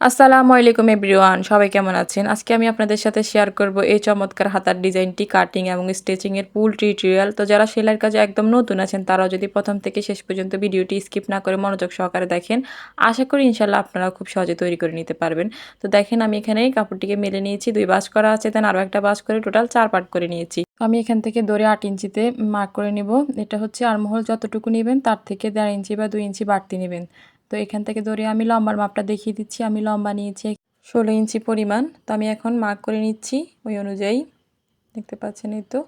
আসসালামু আলাইকুম এভরিওয়ান, সবাই কেমন আছেন? আজকে আমি আপনাদের সাথে শেয়ার করব এই চমৎকার হাতার ডিজাইনটি কাটিং এবং স্টিচিং এর ফুল টিউটোরিয়াল। তো যারা সেলাইয়ের কাজে একদম নতুন আছেন তারাও যদি প্রথম থেকে শেষ পর্যন্ত ভিডিওটি স্কিপ না করে মনোযোগ সহকারে দেখেন, আশা করি ইনশাল্লাহ আপনারা খুব সহজে তৈরি করে নিতে পারবেন। তো দেখেন আমি এখানে কাপড়টিকে মেলে নিয়েছি, 2 ভাঁজ করা আছে, দেন আরও একটা ভাঁজ করে টোটাল 4 পার্ট করে নিয়েছি। আমি এখান থেকে দড়ি 8 ইঞ্চিতে মার্ক করে নেব। এটা হচ্ছে আর্মহোল যতটুকু নেবেন তার থেকে 1.5 ইঞ্চি বা 2 ইঞ্চি বাড়তি নেবেন। তো এখান থেকে ধরে আমি লম্বার মাপটা দেখিয়ে দিচ্ছি। আমি লম্বা নিয়েছি 16 ইঞ্চি পরিমাণ। তো আমি এখন মার্ক করে নিচ্ছি ওই অনুযায়ী, দেখতে পাচ্ছেন এই তো।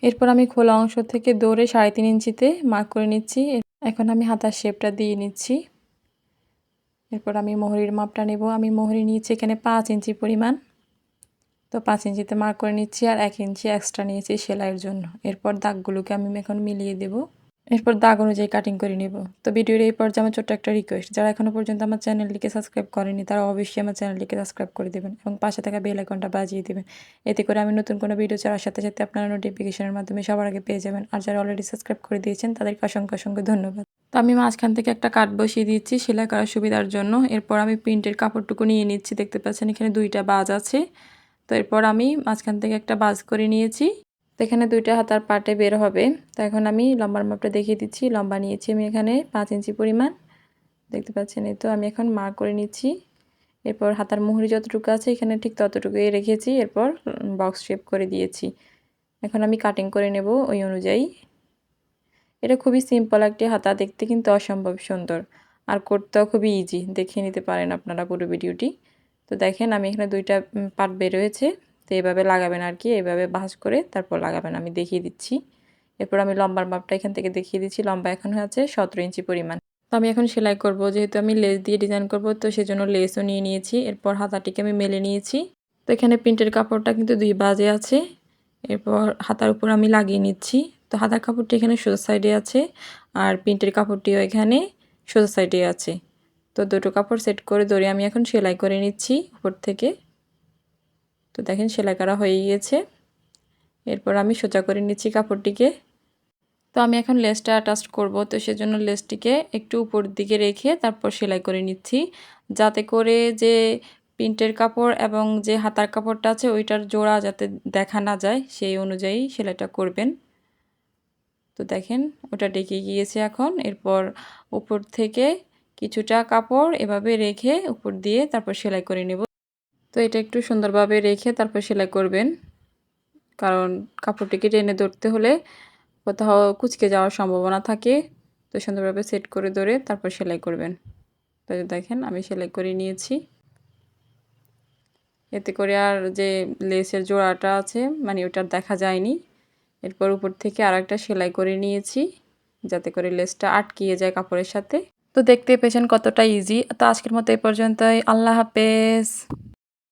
এরপর আমি খোলা অংশ থেকে দৌড়ে 3.5 ইঞ্চিতে মার্ক করে নিচ্ছি। এখন আমি হাতার শেপটা দিয়ে নিচ্ছি। এরপর আমি মোহরির মাপটা নেব। আমি মোহরি নিয়েছি এখানে 5 ইঞ্চি পরিমাণ। তো 5 ইঞ্চিতে মার্ক করে নিচ্ছি আর 1 ইঞ্চি এক্সট্রা নিয়েছি সেলাইয়ের জন্য। এরপর দাগগুলোকে আমি এখন মিলিয়ে দেব। এরপর দাগ অনুযায়ী কাটিং করে নেব। তো ভিডিওর এই পর্যায়ে আমার ছোট্ট একটা রিকোয়েস্ট, যারা এখনও পর্যন্ত আমার চ্যানেলটিকে সাবস্ক্রাইব করেনি তারা অবশ্যই আমার চ্যানেলটিকে সাবস্ক্রাইব করে দেবেন এবং পাশে থাকা বেল আইকনটা বাজিয়ে দেবেন। এতে করে আমি নতুন কোনো ভিডিও ছাড়ার সাথে সাথে আপনারা নোটিফিকেশনের মাধ্যমে সবার আগে পেয়ে যাবেন। আর যারা অলরেডি সাবস্ক্রাইব করে দিয়েছেন তাদেরকে অসংখ্য অসংখ্য ধন্যবাদ। তো আমি মাঝখান থেকে একটা কাট বসিয়ে দিচ্ছি সেলাই করার সুবিধার জন্য। এরপর আমি প্রিন্টের কাপড়টুকু নিয়ে নিচ্ছি, দেখতে পাচ্ছেন এখানে 2টা বাজ আছে। তো এরপর আমি মাঝখান থেকে একটা বাজ করে নিয়েছি। তো এখানে 2টা হাতার পাটে বের হবে। তো এখন আমি লম্বার মাপটা দেখিয়ে দিচ্ছি। লম্বা নিয়েছি আমি এখানে 5 ইঞ্চি পরিমাণ, দেখতে পাচ্ছেন এই তো। আমি এখন মার্ক করে নিচ্ছি। এরপর হাতার মুহুরি যতটুকু আছে এখানে ঠিক ততটুকুই রেখেছি। এরপর বক্স শেপ করে দিয়েছি। এখন আমি কাটিং করে নেব ওই অনুযায়ী। এটা খুবই সিম্পল একটি হাতা, দেখতে কিন্তু অসম্ভব সুন্দর আর করতেও খুবই ইজি। দেখিয়ে নিতে পারেন আপনারা পুরো ভিডিওটি। তো দেখেন আমি এখানে 2টা পার্ট বের হয়েছে। তো এইভাবে লাগাবেন আর কি, এইভাবে ভাঁজ করে তারপর লাগাবেন, আমি দেখিয়ে দিচ্ছি। এরপর আমি লম্বার মাপটা এখান থেকে দেখিয়ে দিচ্ছি। লম্বা এখন হচ্ছে 17 ইঞ্চি পরিমাণ। তো আমি এখন সেলাই করব, যেহেতু আমি লেস দিয়ে ডিজাইন করব তো সেজন্য লেসও নিয়ে নিয়েছি। এরপর হাতাটিকে আমি মেলে নিয়েছি। তো এখানে প্রিন্টের কাপড়টা কিন্তু 2 বাজে আছে। এরপর হাতার উপর আমি লাগিয়ে নিচ্ছি। তো হাতার কাপড়টি এখানে সোজা সাইডে আছে আর প্রিন্টের কাপড়টিও এখানে সোজা সাইডে আছে। তো দুটো কাপড় সেট করে ধরে আমি এখন সেলাই করে নিচ্ছি উপর থেকে। তো দেখেন সেলাই করা হয়ে গিয়েছে। এরপর আমি সোজা করে নিচ্ছি কাপড়টিকে। তো আমি এখন লেসটা অ্যাটাচ করব, তো সেজন্য লেসটিকে একটু উপর দিকে রেখে তারপর সেলাই করে নিচ্ছি, যাতে করে যে প্রিন্টের কাপড় এবং যে হাতার কাপড়টা আছে ওইটার জোড়া যাতে দেখা না যায় সেই অনুযায়ী সেলাইটা করবেন। তো দেখেন ওটা ডেকে গিয়েছে এখন। এরপর উপর থেকে কিছুটা কাপড় এভাবে রেখে উপর দিয়ে তারপর সেলাই করে নেব। তো এটা একটু সুন্দরভাবে রেখে তারপর সেলাই করবেন, কারণ কাপড়টিকে টেনে ধরতে হলে কোথাও কুঁচকে যাওয়ার সম্ভাবনা থাকে। তো সুন্দরভাবে সেট করে ধরে তারপর সেলাই করবেন। তো দেখেন আমি সেলাই করে নিয়েছি। এতে করে আর যে লেসের জোড়াটা আছে মানে ওটা দেখা যায়নি। এরপর উপর থেকে আরেকটা সেলাই করে নিয়েছি, যাতে করে লেসটা আটকিয়ে যায় কাপড়ের সাথে। তো দেখতে পেয়েছেন কতটা ইজি। তো আজকের মতো এই পর্যন্তই। আল্লাহ হাফেজ।